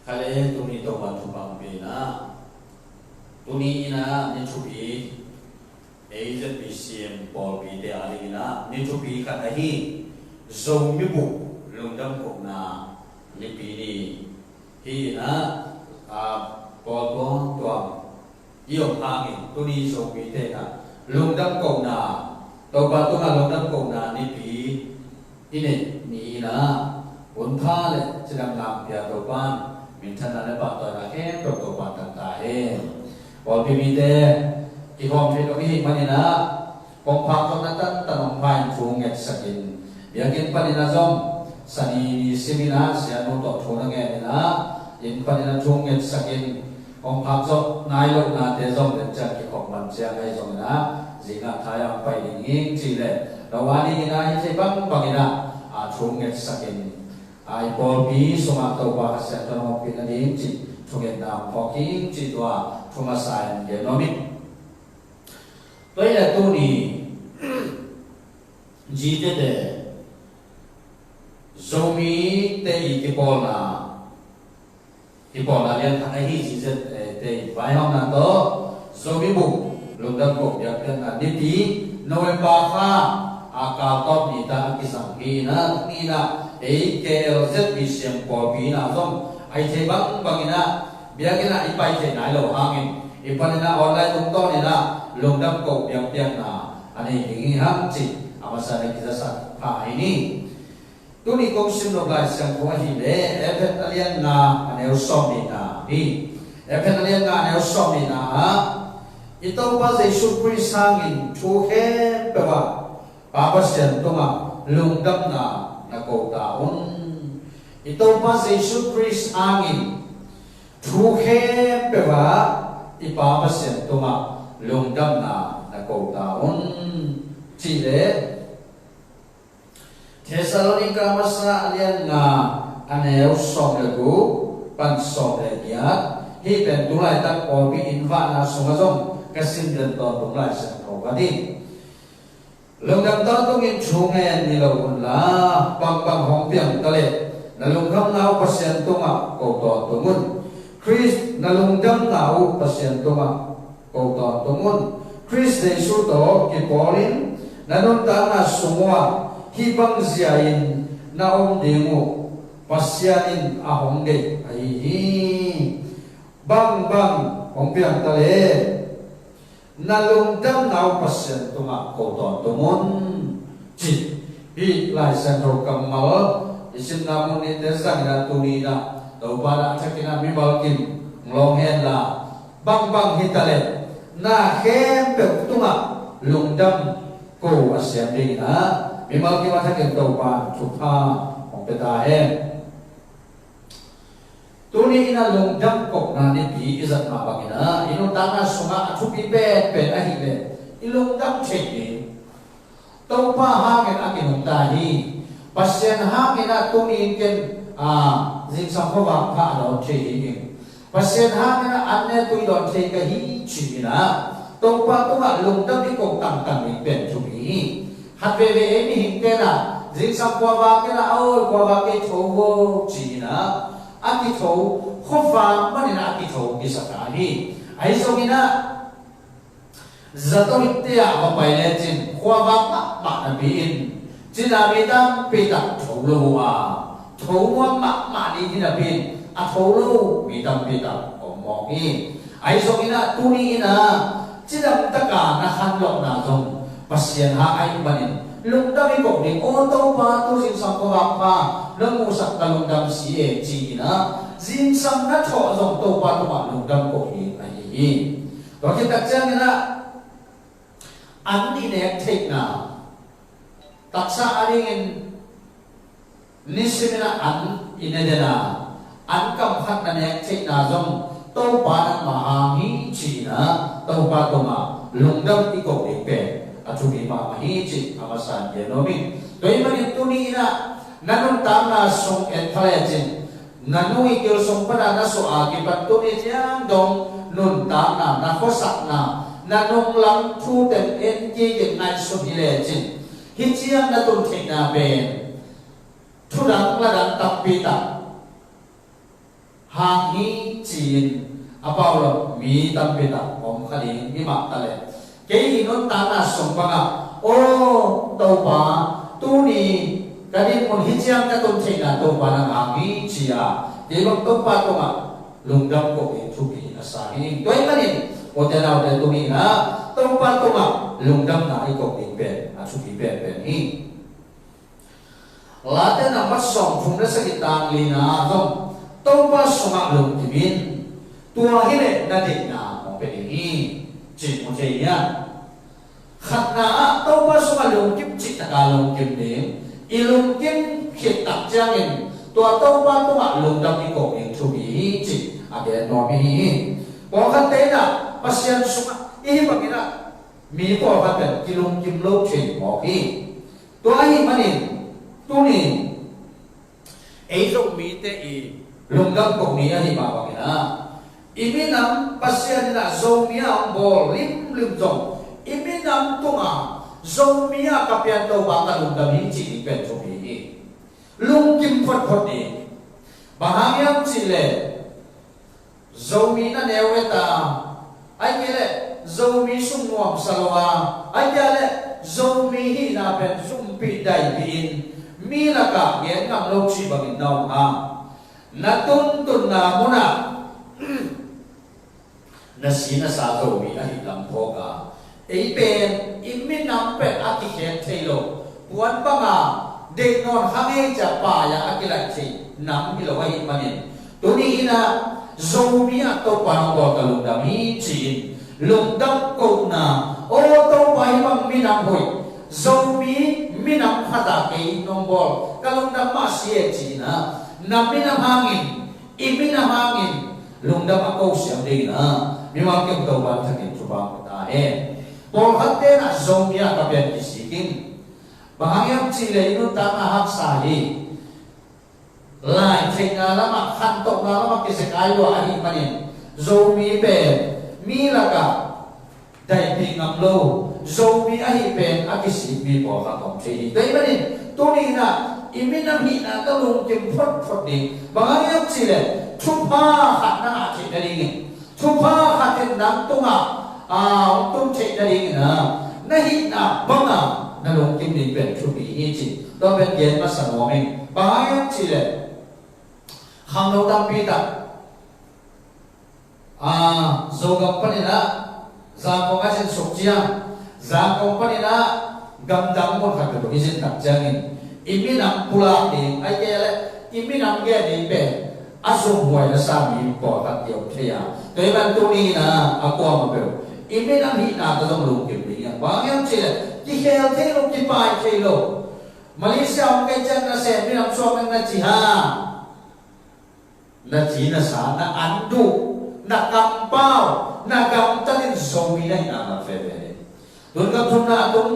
kale tuni to ban thu bang be na tuni ina ni thu bi AZBCM Paul bi te ali na ni thu bi khat a hi zo mi bu lungdam ko na ni pi ni hi na Paul bon tuam yêu hang tuni zo bi te na lungdam ko na to ba to na lungdam ko na ni pi ini ni na un tha le chidam lam pya to ban min thana le ba to na he to ba ta ta he Paul bi mi te ki hom phi lo hi mani na kong phang to na tan tanong phain chung nget sakin biakin panina zom sani seminar sia no to thona nge na in panina chung nget sakin kong phang zo nai lo na te zom le cha ki kong man sia ngai zom na jinga thaya pai ding ing chi le rawani na hi se bang bangina a chung nget sakin ai Paul bi soma to ba sia to no pi na ding chi chung nget na pho ki chi to thuma sai ge no mi tôi là tôi đi chỉ để zomi tây cái bò là liên thằng ấy chỉ để vài hôm nào đó zomi bụng lúc đó bụng được cái là đi tí November pha cao top đi ta cái sản品na ni na AKLZ bị xem bò bị na xong ai thấy băng na bây cái là bài thấy nãy lâu hàng ipan na online tung to ni na lungdam ko piang na ani hingi ham chi amasa ni kita sa pa ini tuni kong sim no blai sang ko hi le efet alian na aneu som ni na hi efet alian na aneu som ni na ito pa Jesus Christ hangin thu he pe ba pa sen to ma lungdam na ko taon ito pa Jesus Christ hangin thu he pe ba ipa pasien tuma lungdam na ko taon chi le Thessalonica masa alian nga aneu som le gu pan som le ya hi pen tulai tak ko bi inva na sungazom kasin den to tulai sa ko kadi lungdam to to ngin chungen ni lo un la bang hong piang tale na lungdam na pasien tuma ko to tumun Chris nalungdam nau pasien tuma ko to tumun Chris de su to ki polin nanon ta na sumwa hi bang ziain na dingu pasianin ahong de ai hi bang hong piang tale nalungdam nau pasien tuma ko to tumun chi hi lai san ro kamal isin namun ni tesang na tuni na tàu ba đã chắc chắn mi bảo kim long hen là bang hitale na khem pe tuma lungdam ko asem ding na mi bảo kim chắc chắn tàu ba chụp ha ông pe ta hem tuni na lungdam ko na ni bi izat ma bang na inu ta na sunga chụp pi pe a hi le ilungdam che ni tàu ba ha ke a ki hong ta hi pasien ha ke na tuni ken zing sam ko ba pha lo che hi pasien ha na anne tui don che ka hi chi na to pa to ma lung dam ni ko tam ni pen chu hi hat ve ni hin ke na zing sam ko ba ke na au ko ba ke tho ho chi na a ki tho kho fa ma ni na ki tho ki sa ka ni ai so ki na zato itte a ba pai le chin ko ba ma na bi in chin a bi tam pe ta tho lo thấu mà đi như là pin thấu lâu bị tâm ở mỏ đi ai so ina tu ni ina chỉ đâm tất cả na han lộc na dòng pasien ha ai banin lung đam đi cột đi ô tô pa tu sinh sang có bạc pa lung mu sak ta lung đam si e chi na zin sang na thọ dòng tô pa tu ma lung đam cột đi ai hi đó cái đặc trưng na anh đi nè thích na đặc sa anh nisimina an inedena an kam khat na nek che na zom to pa na ma hi chi na to pa to ma lungdam ti ko de pe athu bi ma hi chi amasan ye no mi doi ma ni tu ni na nanon tam na song et thale chin nanu i kyo song pa na so a ki pat tu ni jang dong nun tam na ko sak na nanong lam thu ten en ji ye nai so hi le chin hi chiang na tum thik na ทุรังละดันตับปีตับ hàng hi chín apao lo mi tam pe ta om khali mi ma ta le ke hi non ta na som pa nga o to pa tu ni ka din mon hi chiang ka ton thei na to pa na hàng hi chia de bang to pa to nga lungdam ko ke thu ki asa hi toy ka din o te na te tu ni na to pa to nga lungdam na ai ko ding pe a thu ki pe pe hi la te na mat som phum na sa ki tang li na dom to pa soma lung ti min tua hi le na de na o pe hi chi mo che ya khat na to pa soma lung kim chi ta ka lung kim de ilung kim khit tak chang in tua to pa to ma lung dam ni ko ing thu bi chi a de no mi hi po khat te na pasien suma i bangina mi ko khat pe kilung kim lo chen mo hi tua hi manin tu ni ei zo mi te i lung dam ko ni a hi ba bangina iminam pasien na zo mi a bol lim lim zong iminam tunga zomia kapian to baka lung dami chi pen cho bi lung kim phot phot ni bahangyam chi le zomi na neweta ai kele zomi sumwam salwa ai kele zomi hi na pen sum pi dai bin mi la ka gen ngam lo chi bangin naw ha na tun na muna na sina sa zomi a hi lam thoga ei pen imin nam pe akihen thailo puan banga de non hange cha pa ya akila chi nam mi lo wai manin tuni ina zomia to pan ko kalung da mi chi lung dam ko na o to pai bang mi nam hoi zomi mi nam khada ke nombol kalung da ma sie chi na nam mi nam hangin imin nam hangin lung dam ko siam de na mi ma ke to ban thakin chu ba ta he por hatte na zomia ka pen kisikin bahangyam chi le nu ta ma hak sa hi lai theng na lama khan tok na lama kisikai wa ani manin zomi pe mi la ka dai pi ngam lo zomi a hi pen akisi mi po ka tom chi dai manin tu ni na iminam hi na ka lung kim phot phot ni bahangyam chi le thupa khat na chi da ri thupa khatin nam tunga tum che da ri na na hi na banga na lung kim ni pen thu bi hi chi do ben yen ma sa mo ming bahangyam chi le kham lo tam pi ta zogam panina za ko ga chen sok chia za ko panina gam dang mo khat do izin tak jangin iminam pula ni ai ke le iminam ge ni pe asum huai na sa mi ko ta tiau thea to ban tu ni na akwa ma pe iminam hi na ta dong lung kim ni ya bahangyam chi le ki khel the lo ki pai che lo Malaysia ang kay chan na se minam so na chi ha na chi na sa na andu na kampao na gamtalin zomi na hinama febe dun ka thum na tum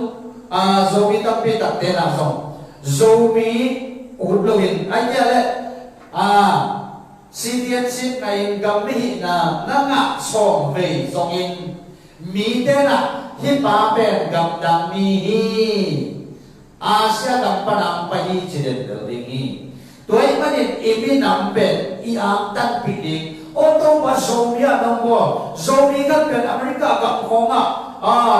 zomi tampi tak te na song zomi udloin ay le sidian sit na in gammi na nga song ve song in mi te na hi pa pen gam dang mi hi Asia gam panang pa hi chiden building hi toy manin imi nampe I ang tan pidik oto ba zomia nambo zomi kan pen Amerika gam konga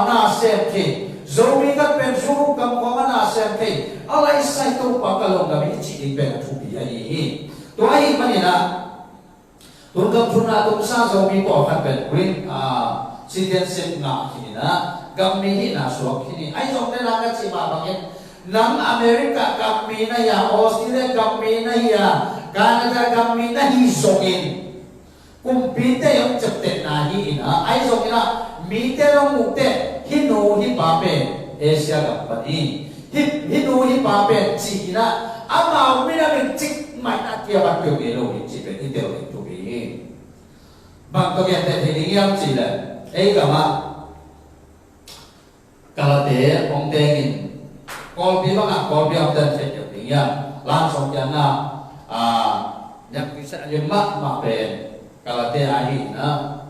na sem ki zomi kan pen su gam konga na sem ki alai sai to pa kalong gam chi dik pen thu bi ai hi toy manina tun gam thuna tum sa zomi ko kan pen green citizenship nga kina gam mi hi na so kini ai zong ne la ka chi ma bangin Nang Amerika kami na ya, Australia kami na ya, Canada kami na hi songin. Kung pinte yung chapten na hi ina, ay songin na, mite lang mute, hino hi pape, Asia kapani. Hino hi pape, china, ama uminamin chik, may natia bat yung ilo hi chipen, ito yung tubihin. Bang kagyan te hiniyam chila, ay kama, kalate, ong tengin, Kol pi bang kol pi am dan set yang ya lan song jana yang bisa lima ma pen kala te ahi na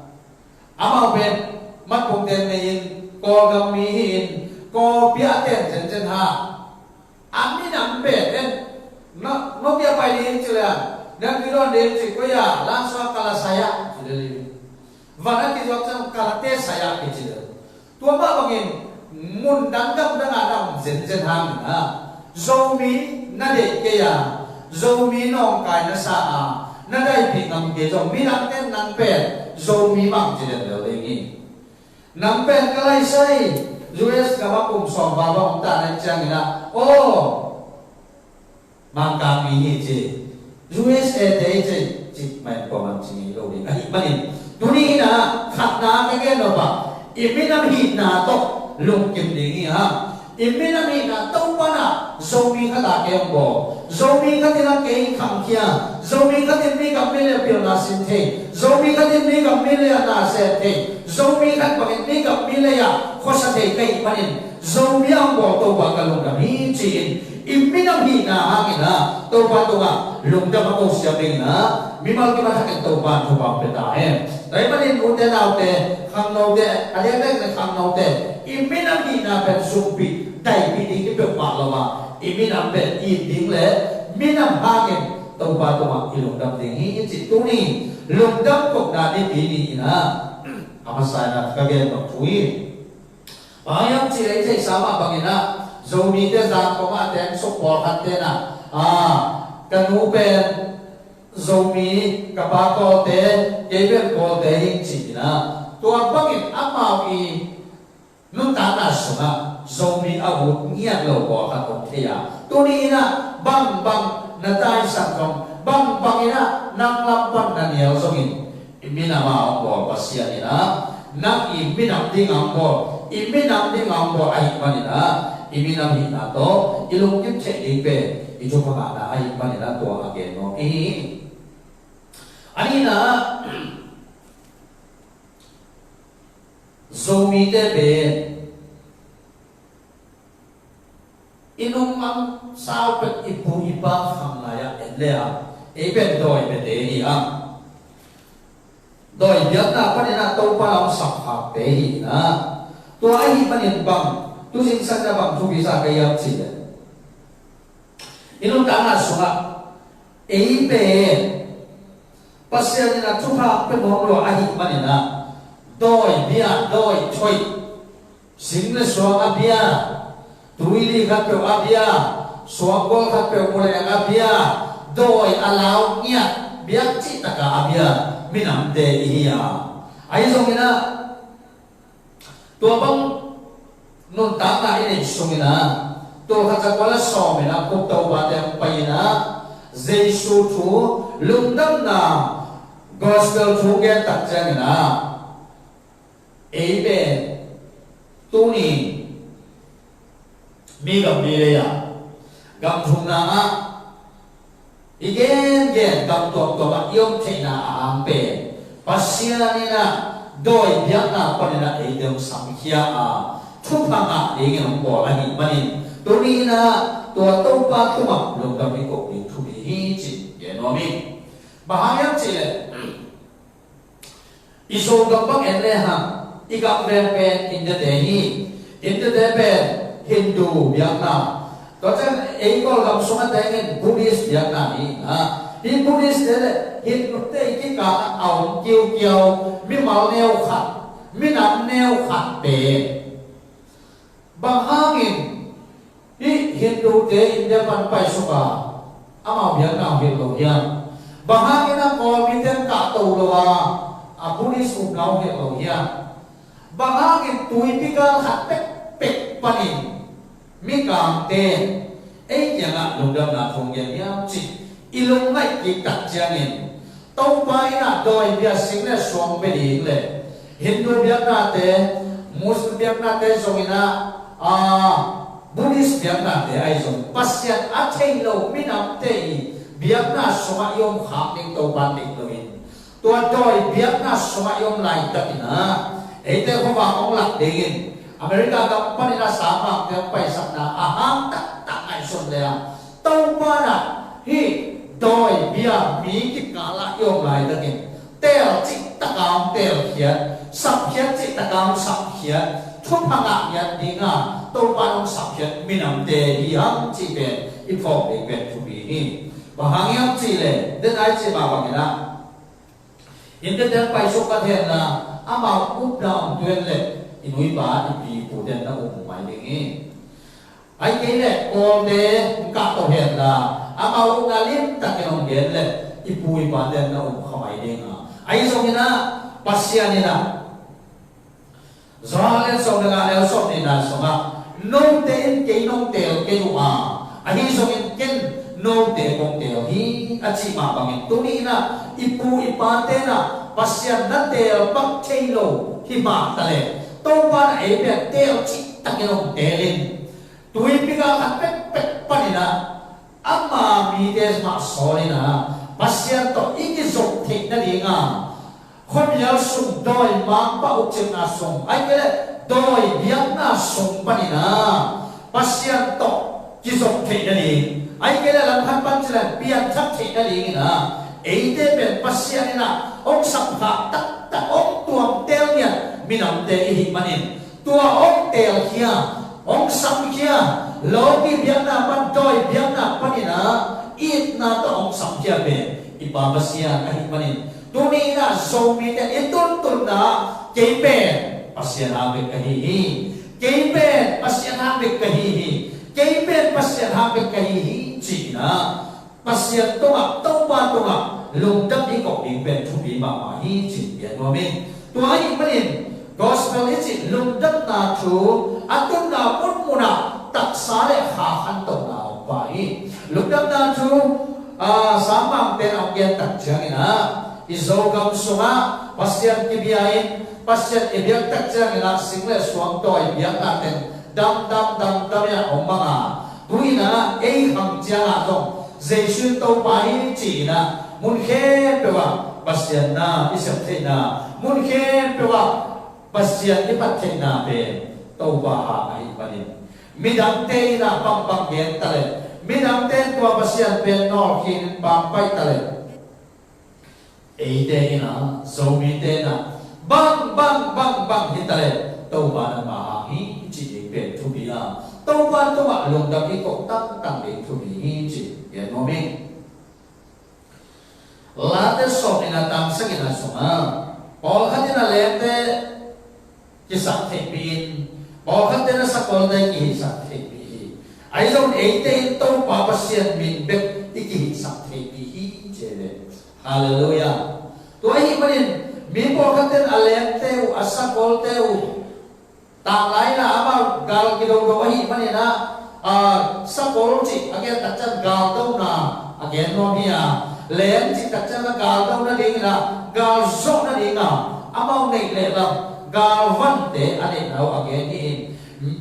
ama pen mat pong ten nein ko gam mi hin ko pi aten chen chen ha ami nam pe en no pia pai ni chila dan biron dem ci ko ya langsung kala saya jadi vana ki jok sang kala te saya ki jadi tua ba bangin mun dangam dengan adam zen hang na zomi na de ke ya zomi nong kai na sa a na dai pi ngam ke zo mi nang ten nang pe zomi mang jadi le lengi nang pe kalai sai US ka ba kum som ba ba ta na chang na oh mang ka pi ni ji USA day chỉ mày có làm gì đâu đi anh bắt đi tụi na khát na cái nó bảo im nam hít na to lung kim đi ha im nam hít na to pa na zombie khát cái ông bò zombie khát cái cái khăm kia zombie khát cái mi cầm mi le na sin the zombie khát cái mi cầm mi le na se the zombie khát cái mi cầm mi le ya khó sa the cái bắt đi zombie ông bò to ba cái lung nam hi chỉ Iminam hina hangina topan tunga lungda mako siya bingna mimal kita sakit topan topan petahe dahil manin ute naute khang naute aliyadek na khang naute iminam hina pen sumpi dai bidi kipe paklama iminam pen iding le minam hangin topan tunga ilungdam tinghi ichi tuni lungdam kok nani bini ina amasaya kagaya magtui ayam cilai cai sama bangina zombie te zang ko ma ten support hat te na kanu pen zombie kapako te keben ko te hing chi na tua bangin amau i nun ta na suma zombie abu ngiat lo ko hat ko te ya tu ni na bang na tai sang kom bang ina nang lampan na niel zongin imina ma ko pasia ni na nang imina ding ang ko ai manina iminam hina to ilung kim che di pe ijo pa na ai pa nila to again no ani na zomi de be inung ang sao pe ipu ipa kham na ya enlea e ben doi be de hi a doi biak na pa nila to pa lam sak ha pe hi na to ai pa nin bang tu sing sang na bang tu bisa kaya chi de inung ta na sunga ei be pasya ni na tu pa pe mo lo ai ma ni na doi bia doi choi sing na so a bia tuili khat pe a bia so gol khat pe mo le a bia doi alau nya bia chi ta ka a bia minam de hi ya ai so ni na tua bang nun ta na ini sungina to khacha kwala somina ko to ba te paina jesu thu lungdam na gospel thu gen tak jangina ebe tuni mi gam mi le ya gam thung na a igen gen gam to ba yom the na am pe pasya ni na doi byak na pa ni na e dem sam khia a thu phang a eng ngam ko la ni manin to ni na to to pa thu ma long dam ni ko ni thu bi hi chi ye no mi ba ha chi le iso gam bang en le ha I gam ven pen in the day pen Hindu byak na to chen e ko gam sunga teng Buddhist byak na ni hi Buddhist de Hindu te ki ka aw kiu mi mal neo khat mi nam neo khat pe bang hangin hi Hindu te India pan pai suka ama byak na hi lo ya bang hangin na ko mi ten ka to lo wa a Buddhist u nau he lo ya bang hangin tui pi ka khat pek panin mi kam te ei yang lung dam na thong yang ya chi ilung ngai ki tak jangin tau pai na doi bia sing le som be ding le Hindu bia na te Muslim bia na te songina Buddhist bia na te ai song pasyan a thei lo mi nam te bia na soma yom kham ning to ban ning lo in tua doi bia na soma yom lai ta ina ei te ko ba ong lak dingin Amerika company na sama ng paisa na ahang tak ay sondela tau pa na hi doi bia mi ki kala yong lai dakin tel chi takam tel hian sap hian chi takam sap hian thu phanga hian dinga tau pa nong sap hian minam te hi ham chi ben i phok de ben thu bi hi Bahangyam chi le den ai chi ma bangina in the den pai sok ka then na ama up down tuen le inui ba ipi pu den na mai dingi ai ke le ko de ka to hen na ama u na lim ta ke ong gen le ipui ba den na khamai dinga ai so na pasian na zoale so na le so ni na so ma nông tên cái nông tèo cái đủ anh so in ken nông tèo công tèo hi achi ma bangin tuni na ipu ipate na pasian na tèo bắc chei lo hi ma ta le to pa ai be tèo chi ta cái nông tèo lên tui piga kan pek pek panina amma mi des ma so ni na pasian to iki zok thik na li nga khon ya sum doi ma pa uk chen na sum ai ke doi biang na sum panina pasian to kisok thei na ni ai ke la lam han pan chla pian thak thei na li na eite ben pasian na ong sak ha tak tak ong tuam tel nya minam te hi manin tua ong tel kia ong sam kia logi biang na pan doi biang na panina it na to ong sam kia be ipa pasian hi manin tuni na so mi te itun tun na keipe pasian ave kahi hi keipe pasian ave kahi hi keipe pasian ave kahi hi chi na pasian tonga topa tonga lungdam ni ko ding ben thu bi ma hi chi bien no min tu ai manin gospel is lungdam na thu atun na pun muna tak sare ha han to na pa hi lungdam na thu samang ten ang gen tak jang ina izogam sunga pasian kibiain pasian ibiak tak jang ina single suang toy biak aten dam ya omanga tuina ei hang jang dong jesu to pai chi na mun khe pewa pasian na isap the na mun khe pewa pasian ipat the na pe to ba ha ai panin midang te na pang gen tale midang te tua pasian pe no kin pang pai tale ei te na so mi te na bang hitale to ba na ma hi chi de pe thu bi a to ba long da ki ko tang de thu bi hi chi ye no me la te so ni na tam sa ki na so ma pol kha na le te ki sa the pin pol kha te na sa kol dai ki sa the pi ai zon ei te to pa pasian min be ti ki sa the pi hi che le hallelujah to ai manin mi po katen alem teu asakol teu tang lai na ama gal ki do do hi mani na sakol chi again tachan gal do na again no bia lem chi tachan gal do na ding na gal zo na ding na ama nei le la gal van te ane nau again ni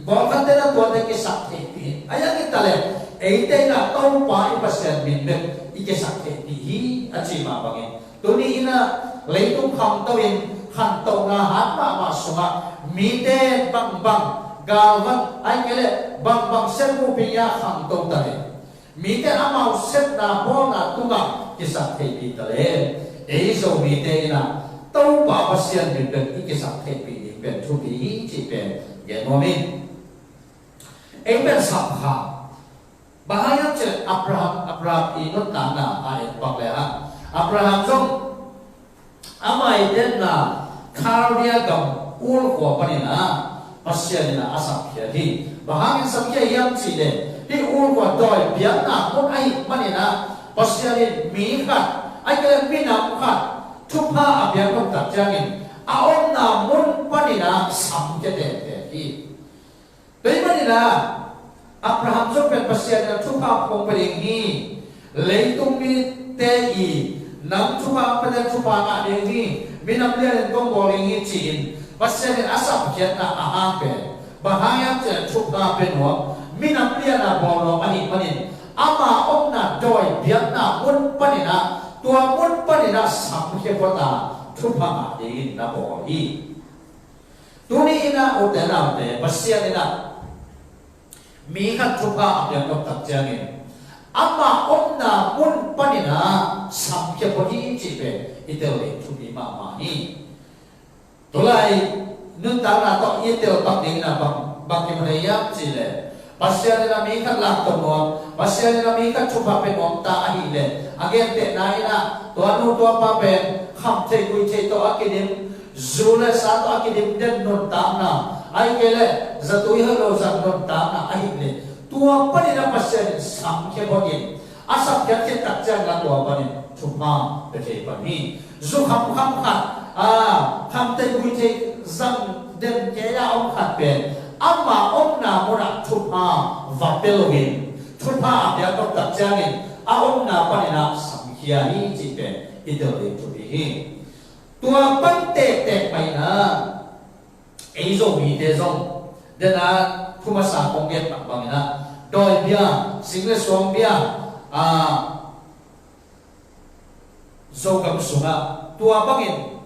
po katen na to te ki sak the pi aya ki tale ei te na to pa i pasien min be i ki sak the pi hi achi ma bangin tuni ina lấy tung khom tao in khăn tao na hát mà sunga mi te bang gal van ai cái lệ bang sen mu pinya kham tao ta le mi te amau set na bo na tunga kisah thei pi ta le ei so mi te na tao pa pasian bin ben kisah thei pi ni ben thu pi chi ben ye no min ei ben sap ha bahaya che Abraham inut na ai bang le ha Abraham song amai den na karya gam ul ko panina pasian na asap ya hi bahangin sabya yam chi de hi ul ko doi bian na kon ai panina pasian mi khat ai ke mi nam khat thupa abya ko tak jangin aon na mun panina sam ke de hi dei panina Abraham so pen pasian na thupa pong paring hi leitung mi te i nam thupa pada thupa nga ding ni minam le tong boling hi chin pasien asap khiat na ahang pe bahaya che thupa pe no minam le na bolo ani panin ama om na doi biak na mun panina tua mun panina sam khe pota thupa nga ding na bo hi tuni ina otena te pasien ina mi khat thupa apya ko tak jangin ama omna mun panina samkhe podi chi pe itele thubi ma hi tolai nun ta na to itele tak ding na bang ki mane yam chi le pasya nila may ikat tumon, pasya nila may ikat chupapen mo ta ahile. Agente na ina, tuano tuwa papen, hamte kuite to akidim, zule sa to akidim den non ta na, ay kele zatuy halo sa non ta na ahile. Tuwa pa nila pasya nila samke bogin, asap yakin takjan na tuwa pa nila chupa pete pa ni, zu ham hamte kuite zang den kaya om khat pen. Amma omna mura thupa vapelogin thupa ya to takjangin a omna panina samkhia hi chipe idole thubi tua pante te paina eizo mi de zong dena kuma sa kongget bangina doi bia single song bia zogam sunga tua bangin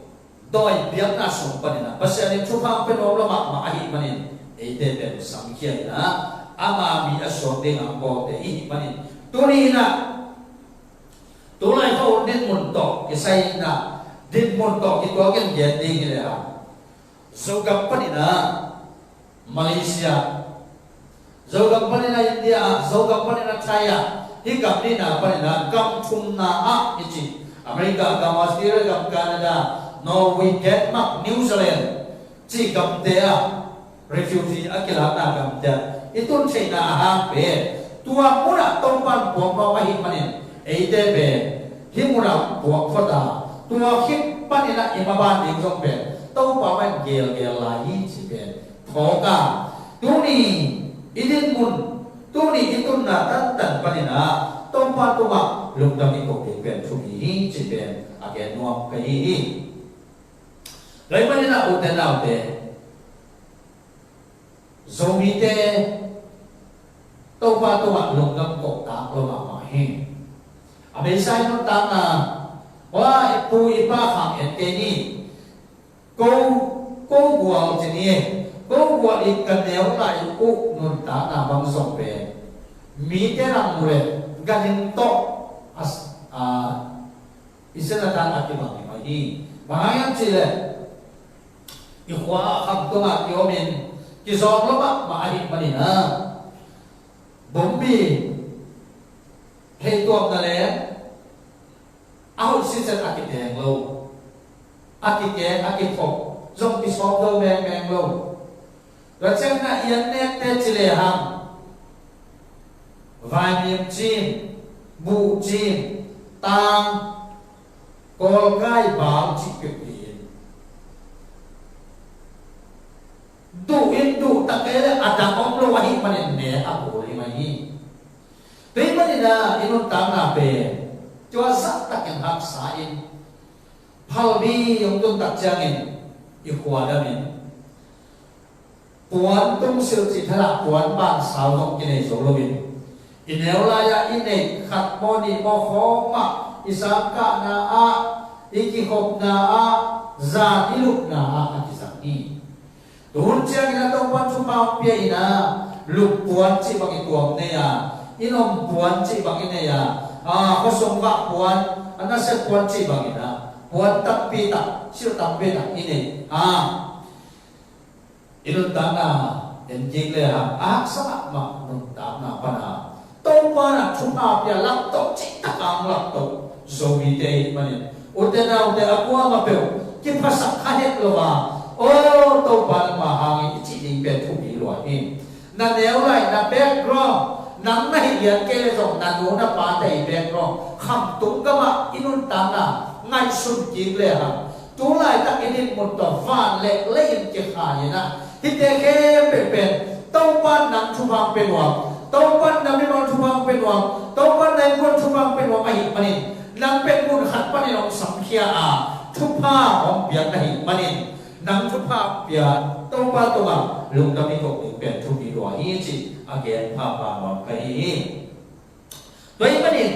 doi bia na song panina pasani thupa peno lama ma ahi manin ete pe samkhia na ama mi aso de ngko te hi manin tuni na tulai ko den mun to ke sai na den mun to ki to gen ge de ge la so gam panina Malaysia so gam panina India so gam panina China hi gam ni na panina gam thum na a ichi America gam Australia gam Canada Norway Denmark New Zealand chi gam te a refugee akila na gamda itun China ha be tua mura tompan bomba wahi manin eide be himura bo khoda tua khip panina imaba ding jong be to pa man gel la hi chi be thoka tuni idin mun tuni itun na tan panina tompa tuma lungdam ko be ben thumi hi chi be again no kai hi lai panina utena be zomi te topa toa longam ko ta lo ma he abe sai no ta na wa ipu ipa khang en te ni ko gwa je ni ko gwa ik kan neo la u nun ta na bang song pe mi te rang mure ganin to as isena ta ati bang ma hi bahayam chile ikhwa kham to ma yomin kisong lama maahin manina bombi hei tuam na le ahul siset akiteng lo akiteng akithok zong kisong lo meng lo racheng na iyan nek te chile ham vanyem chim bu chim tang kol gai bang chikip du takele ada omlo wahi manin ne abu lima hi pe manina inun tanga pe chua sak takin hak sain phalbi yong tun tak jangin ikhwa damin puan tung sil chi thara puan ban sao hong kine zolowin ineula ya ine khat moni mo khoma isaka na a ikihop na a za iluk na a akisaki tuhun siya ginatong pansupaw piya ina lupuan si bagi tuam neya inom puan si bagi neya kosong ka puan anasa puan si bagi na puan tapita siya tapita ini inun tana enjing leha sama ma nun tana pana tong pana supaw piya lakto cita kang lakto zomi te manin utena aku ngapeo kipasak kahet lo oh to ban ma hang chi ding pe thu bi lo hin na neo lai na background nang na hian ke le jong na no na pa dei background kham tung ka ma inun ta na ngai sun ki le ha tu lai ta inin mun to van le le in ke kha ni na hi te ke pe pe to ban nang thu bang pe wa to ban na mi non thu bang pe wa to ban nai kon thu bang pe wa ai panin nang pe mun khat panin ong sam khia thu pa ong pian na hi manin nang thu pa pia tong pa tonga lung dami ko ni pen thu bi lo hi chi again pa pa ma kai doi manin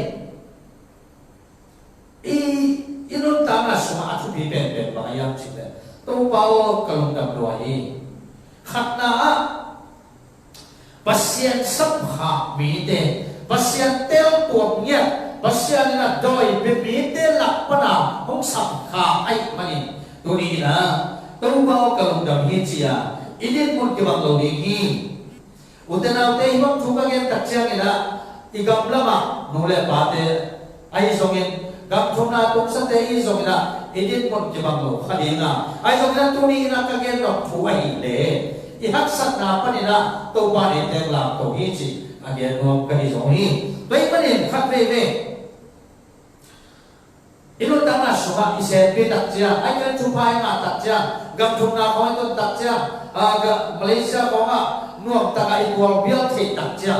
inun ta na suma thu bi pen pen ba yam chi le tong pa o kalung dam lo hi khat na pasien sap ha mi te pasien tel tuam nya pasien na doi bi mi te lak pa na hong sap kha ai manin tu ni na tong bao kalong dam hi chia idin mun ke bang lo ni hi Utenaw te ibang tukagen taksiyang ina igam lama nule pate ay songin gam thuna tum sa te izong ina idin mon kibang lo khalina ay song ina tuni ina kagen ro thuai le ihaksat na panina to ba ni te la to hi chi again no kani song hi bai panin khat ve ve ino tanga suha ise pe takcia ai kan chupai nga takcia gam thuna ko to takcia aga Malaysia ko nga nuam taka equal bial the takcia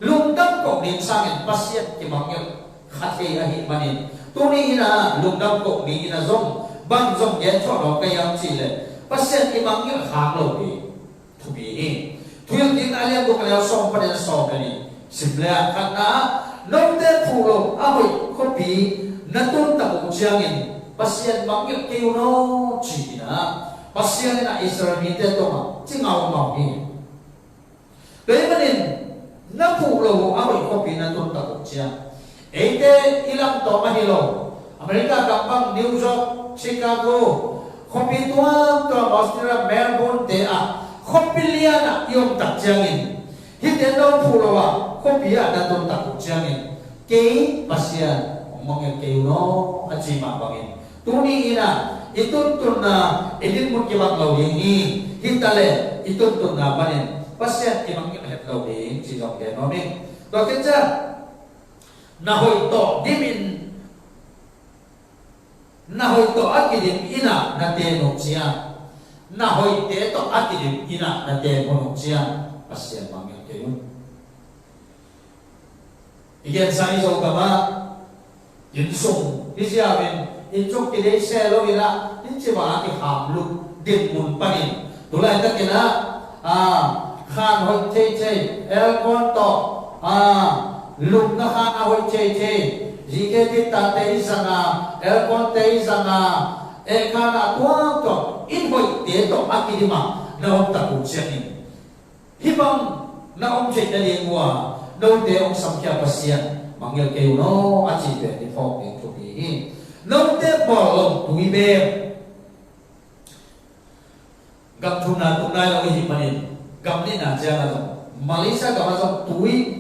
lungdam ko nin sangin pasien ki mangel khathe ahi manin tuni ina lungdam ko ni ina zong bang zong yen cho no kayang chi le pasien ki mangel khang lo bi thu bi hi thuyang din alian ko kala song pa den song ni simla khana nom te phulo ahoi ko bi natun takong siyangin pasien mangil kayo no china pasien na Israel mite to ma chingaw ma hi kaya manin napulo ako'y kopi natun takong siyang ete ilang to mahilo Amerika kampang New York Chicago kopi tuang to Australia Melbourne te kopi liya na yung taksiyangin hindi daw pulo kopi natun takong siyangin kay pasien mongel kayo no at si mabangin tuni ina ituntun na edin mo kibang lawing hitale ituntun na banin pasyan ibang imahet lawing si Jong Genoming bakit siya nahoy to dimin nahoy to akidim ina na tenok siya nahoy teto akidim ina na tenok siya pasyan mangil kayo igen sa iso kama yun sung isyamin inchok kile selo ina inchiba ki hamlu din mun panin tulay ta kina khan hoi che che el kon to lum na khan hoi che che jike ti ta te isanga el kon te isanga e kana tuang to in hoi te to akidima na om ta ku sianin hibang na om che na lingwa no te om samkya pasian mangil kayo no achi pe ni fok ni tu hi no te bolong tui be gam thuna tu nai lo hi manin gam ni na ja na Malaysia gam so tui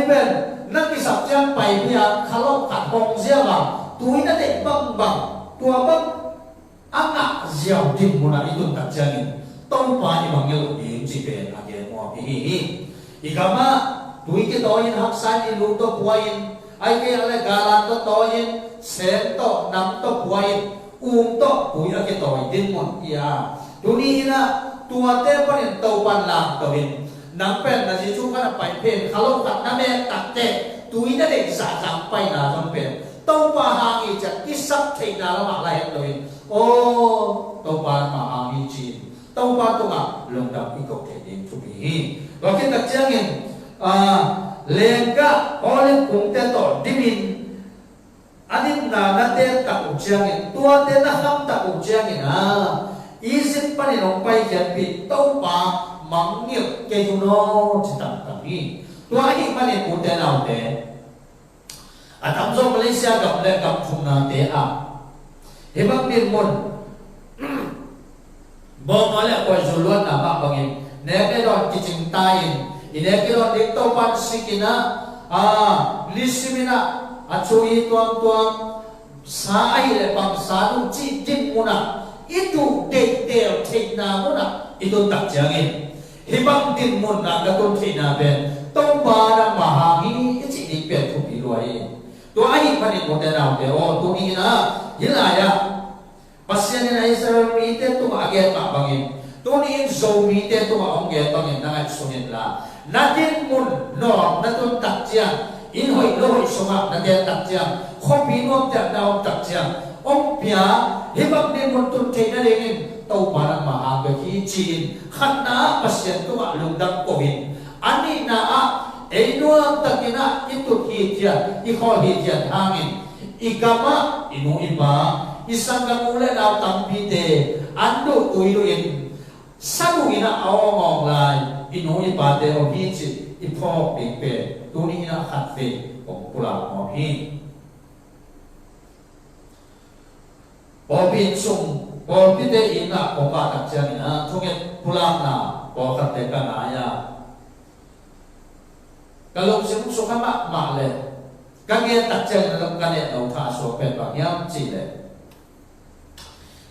ben na ki sap jang pai pia khalo khat hong sia ba tui na de bang bang tua bang anga jiao dim muna itun tak jangin tong pa ni mangil ni chi pe age mo hi igama tui ke toyin haksan in luto puain ai ke ale galan to toyin sen to nam to puain to pui ake toy din mon ia tuni ina tua te panin to pan lang to hin nam pen na ji chu kana pai pen khalo kat na me tak te tui na de sa jang pai na jong pen to pa hangi cha isap thei na la la hen to hin o to pa ma hangi chi to pa to nga long dam ikok the din chu bi wa ke tak changin lengga oleh kung teto dimin anin na nate tak ujiangin tua te na ham tak ujiangin isip paninong pai kian pi tau pa mangil ke juno citang kami tua hi panin ute na ute atam so Malaysia gam le gam thung na te hebang bir mon bom ale ko zuluan na ba bangin ne ke don kicing tain inekilo dikto pan sikina lisimina achui tuang sa ai le pang sanu chi jin muna itu detail thina muna itu tak jangin hibang din muna gatun thina ben tong para mahangi ichi ni pe thu pi loi to ai panin mo te na pe o tu ni na hilaya pasyan na Israel mi te tu age ma bangin tu ni zo mi te tu ong ge bangin na sunin la natin mun no natun takjian in hoi lo hoi soma natin takjian khopi no ta daw takjian ong pia hibak din mun tun thei na lengin tau parang ma ag hi chin khanna pasien tu ma lungdam ko hin ani na no takina itu hi tia I khol hi tia hangin igama inu iba isang gamule daw tampi te ando tuilo in sabu ina awong lai inu ipate o hichi ipo pipe tuni ina khatfe o pula o hi o bin sung o pite ina o ka takjani tunget pulang na o khatte kanaya cái lúc sẽ cũng số các bạn mà lệ các nghe đặt chân là lâm cái này đầu thả số phép bằng nhau chỉ lệ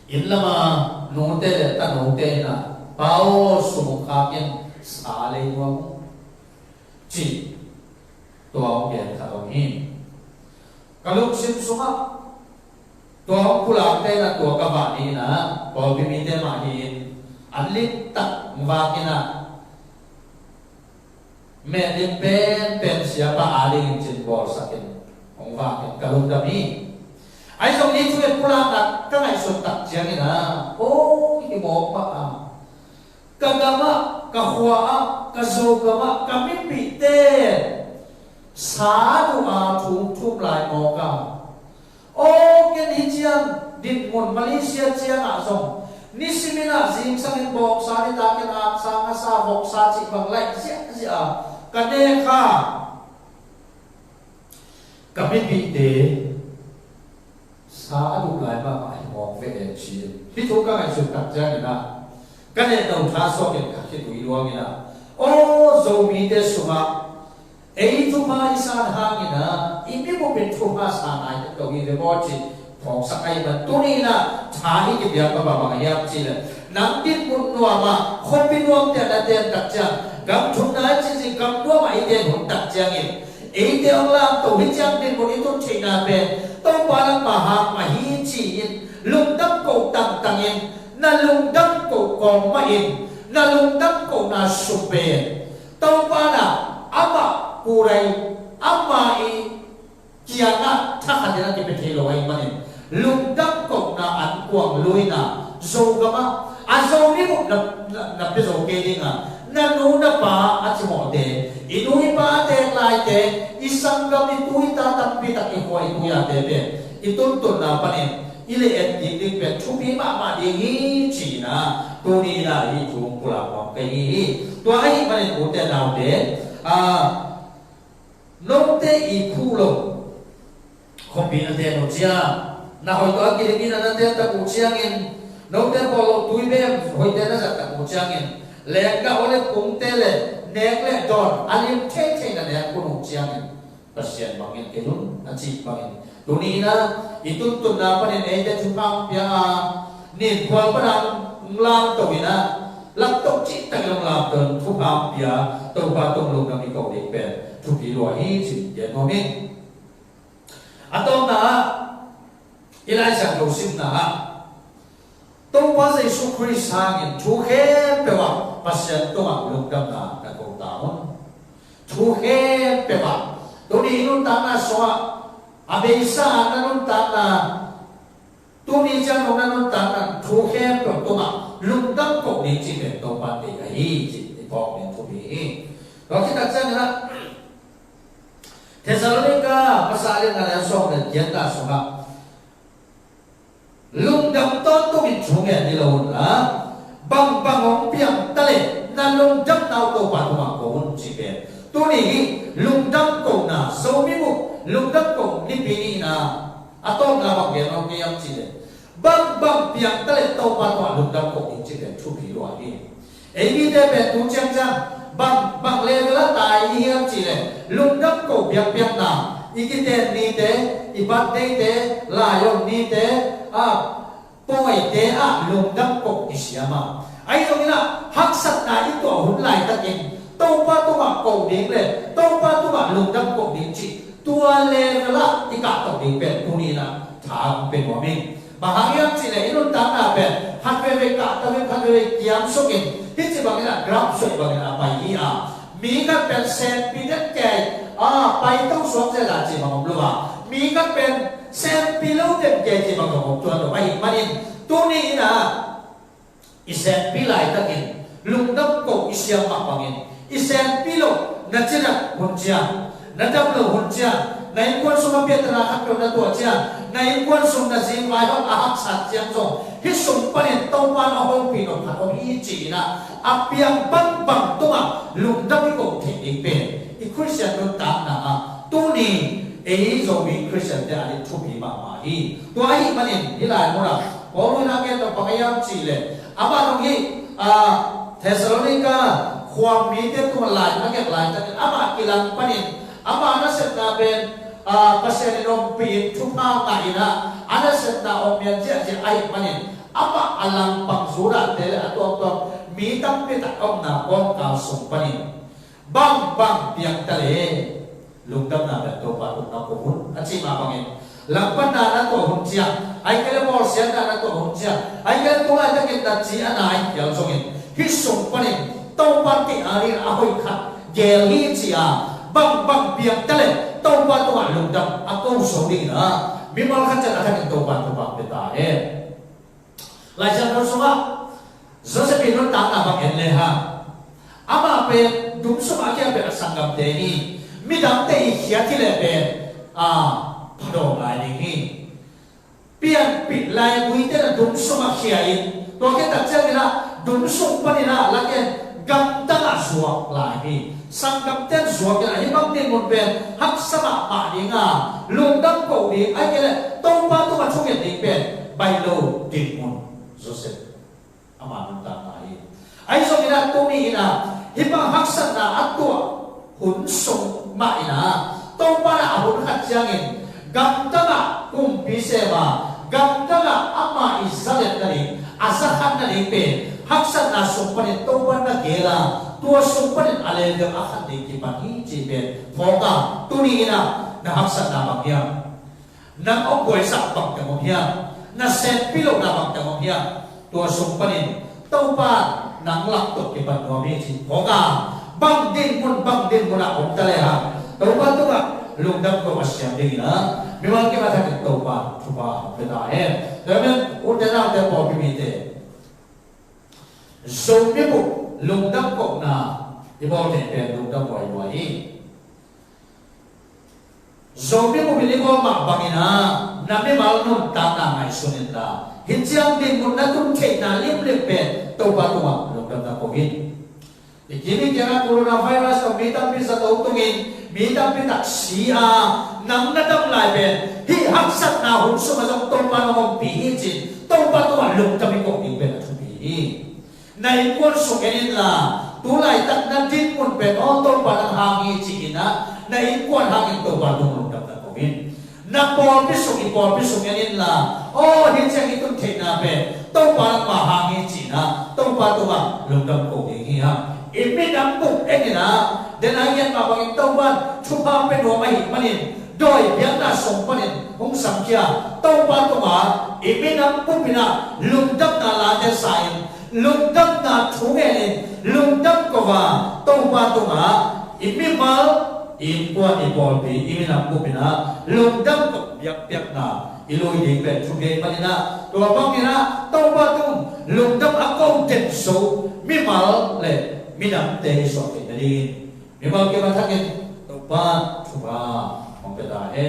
in là mà nô tê lệ ta nô tê na bao số khác nhân xả lệ nhau chỉตัวเปลี่ยนขนมนี้กระลุกซิมสุมาตัวผู้หลังเต้นตัวกบฏนี้นะพอพิมิเตมาหินอันลิตตักวากินะแม่ดินเป็นเสียปะอาลิงจินบอลสักินของวากินกระลุกดำนี้ไอ้ตรงนี้ช่วยผู้หลังตักก็ไอ้สุดตักเจียงนี่นะโอ้ยหมอกปะกะกะมะกะหัวกะโซกะมะกะมิปิเตสาธุอาทุกทุกหลายมอกาโอ้เกณฑ์ฮิจิยังดินมนมาเลเซียเจียงอาสงนิสิมินาจิงสังเกตบอกสาธิตาเกณฑ์อาสังอาสาหกสาจิบังไลเสียเสียกันเนค่ะกับไม่ปีเดสาธุหลายมากมองเวเอชีที่ทุกข์ก็ให้สุดตัดใจนะกันเนเราท้าสอบเก็บขัดที่ดุยรัวนี่นะโอ้โซมีเดสุมาเอ้ทุมาอิสานหางินะอีมีบุเป็นทุมาสานายตัวนี้เรียกว่าจีของสักไอ้มันตัวนี้นะท้าให้เก็บยาบ้าบางอย่างจีเลยนังดินมุนนัวมาคนเป็นนัวแต่ละเดือนตัดจังกำทุนนั้นจริงๆกำนัวมาไอเดียหุ่นตัดจังเองไอเดียของเราตัววิจังดินมุนนี้ต้องใช้นาเป็นต้องปาลังมาหามาฮีจีอินลุงดังโกตังตังอินนั่นลุงดังโกกองมาอินนั่นลุงดังโกนาสุเปนต้องปานะอามากูไรอามาอีเกียร์นะถ้าขันจะนั่งที่เป็นเทโลไอ้มันเองลุงดังกงนะอันกวางลุยนะโซกะมะอันโซนี่ผมนับเป็นโซเกดิงอ่ะนั่นนู้นนะป้าอาชิโมเดอินุยป้าเดงไลเดอิสังกัมอิตุยตาตัมปิตักอิหัวอิตุยาเดเบอิตุนตุนนะปะเนี่ยอิเลเอ็ดดิดิเป็นชุบีมาดีฮีจีนะตัวนี้นะอีทุงกุลาบองเกยีตัวไอ้มันเนี่ยโอเตนเอาเดน้องเตอีผู้ลงคอมบินเตนโอเชียน่าหอยตัวกิเลกินนั่นเตนตะกุเชียงินน้องเตพอลตุยเบมหอยเตนนั่นตะกุเชียงินเล็กก็โอเลกุงเตเลเนกเลดอนอันนี้เท่นั่นเองกุนเชียงินประเสียนบางเงินเกลุนอันจีบางเงินตัวนี้นะอีตุนตุนนะประเด็นเอเดชุพังเปียนี่ความประดังลามตัวนี้นะลักตกจิตตั้งลงลามตัวทุพังเปียตัวปาตรงลงน้ำมีเกาเด็กเป็นทุกทีรวยจิตเย็นโมมิ่งอันต่อมาอีไลชันโยซิมนะตัวภาษาสุคริสหางินทุกเหตุเป็นว่าปัจจัยตัวมันลงดำนาในกองตาวทุกเหตุเป็นว่าตัวนี้นุ่นตานาสวะอาเบซ่านุ่นตานาตัวนี้จังนุ่นตานาทุกเหตุเป็นตัวมันลงดำกองนี้จิตเป็นตัวปันเดียร์จิตในพอเป็นทุกนี้เราคิดตั้งใจนะเทสโลนิกาภาษาเรื่องอะไรส่งเนี่ยเขียนกันส่งครับลุงดำต้นตัวมิตรช่วงนี้เราละบังของเปียงทะเลนั่นลุงดำเอาตัวปัดมาโกนจีเป็นตัวนี้ลุงดำกงนะโซมิมุลุงดำกงลิปินีนะอัตโตนาบังเกียนเอาเกียมจีเป็นบังเปียงทะเลตัวปัดมาลุงดำกงจีเป็นทุกทีรวยนี่เอ็งนี่ได้เป็นตัวจังบังเลวละตายเหี้ยจีเลยลุงดับกูเบียงนะอีกิเตนี่เตอีบัดเตลายองนี่เตป่วยเตลุงดับกูอิเสียมาไอ้ตรงนี้นะฮักสัตนาอีตัวหุ่นลายตะกินตัวป้าตัวกูดิ้งเลยตัวป้าตัวลุงดับกูดิ้งจีตัวเลวละอีกาตัวดิ้งเป็นตัวนี้นะทางเป็นหัวมิ่งบางอย่างจีเลยลุงตั้งนาเป็นฮักเวกาตัวฮักเวกยามสุกินที่จะบางอย่างกราบสวยบางอย่างไปยี่มีกันเป็นเซนปีเด็กแก่ไปต้องสวมเสื้อลายจีบางรู้ว่ามีกันเป็นเซนปีโลเด็กแก่จีบางคนตัวตัวไปมาดินตัวนี้นะอีเซนปีลายตะกินลุงดับกูอีเสียมากบางอย่างอีเซนปีโลนั่นจะนักหุ่นเจียนั่นดับโลหุ่นเจียในคนสมัยเปียตระหักเป็นตัวเจียในคนสมัยจีนไว้เขาอาหักสัตว์เจียงจงที่สมบัติตัวมันเอาไปปีนผัดเอาอีจีนะอาเปียงบังตัวลุงดับกูทิ้งอีกเป็นอีคริสเตียนโดนตามนะตัวนี้เอโซมีคริสเตียนได้อะไรทุบหิมะมาฮีตัวไอ้มันเองนี่หลายคนอ่ะพอรู้นักเรียนต้องพยายามจีเลยอามาตรงนี้เทสโลนิกาค khoang mi te tu lai na ke lai ta ama kilang panin ama na set na ben pasien rom pi thu pa nga ina ana set na om yan je ai panin ama alang pang zura te ato mi tam pe ta om na kom ka sum panin bang piang tale lungdam na ba to pa na ko hun achi ma bangin langpan na to hun chia ai kele bor sia na to hun chia ai kele to la ta ke ta chi anai yal songin hi sum panin to pa ti ari a hoi khat gel hi chia bang piang tale to pa to lungdam a ko so ni na mi mal khat cha ta ke to pa pe ta e lai chan no soma Josephine no ta na bang en le ha ama pe dum soma ke pe sangam te ni midam te khia thi le pe phado lai ni hi pian pi lai bui te dum soma khia in to ke ta cha ni na dum som pa ni na la ke gam ta na suak lai hi sangam ten suak ke ai bang tin mon pe hak sama ma ni nga lung dam ko ni ai ke le to pa to ma chu ke ni pe bai lo tin mon Joseph ama nun ta ai ai so ina to ni ina hipa haksan na atwa hun song ma ina to para hun khat changin gam tanga kum pi se ma gam tanga ama isalet nani asahan nani pe haksan na song panin to pa na gela tua song panin ale de akhat de ki pa hi chi pe foka tu ni ina na haksan na bagya na ok boy sa bang ka mo hiya na set pilo na bang ka mo hiya tua song panin to pa nang lak to ke ban no mi chi foka bang din mun na om tale ha to pa to ba lungdam ko masyam ding na mi wal ke ma tha to pa thu pa pe ta he to men u de na de po mi te so mi bu lungdam ko na i bo te pe lungdam ko ai wai so mi bu bi ko ma bangina na me mal nun ta na ngai sunin ta hin chiang din mun na tum ke na lim pe to pa to ma lungdam na ko hin ikini kaya coronavirus o mitam pi sa tautungin mitam pi taksia nang nadam lai ben hi haksat na hun suma jong tompa no mong pi chin tompa to lung tabi ko ning ben thu pi nai kon so kenin la tu lai tak na tin mun ben o tompa nang hangi chi ina nai kon hangi tompa to lung tam na ko bin na por pi so kenin la o hi chang itun the na be tompa ma hangi chi na tompa to lung tam ko ning hi ha Imi nampuk engina dan ayan mabangin tauban chupa pedo mahi manin doi biang na song panin hong samkia tauban tuma imi nampuk pina lungdam na lade sain lungdam na thungelin lungdam kova tauban tuma imi mal impuan ipol pi imi nampuk pina lungdam ko biak na iloi ding pe thunge panina to bangina tauban tum lungdam akau ten so mi mal le minam te so ke dari memang ke mathakin to pa thuba mong pe da he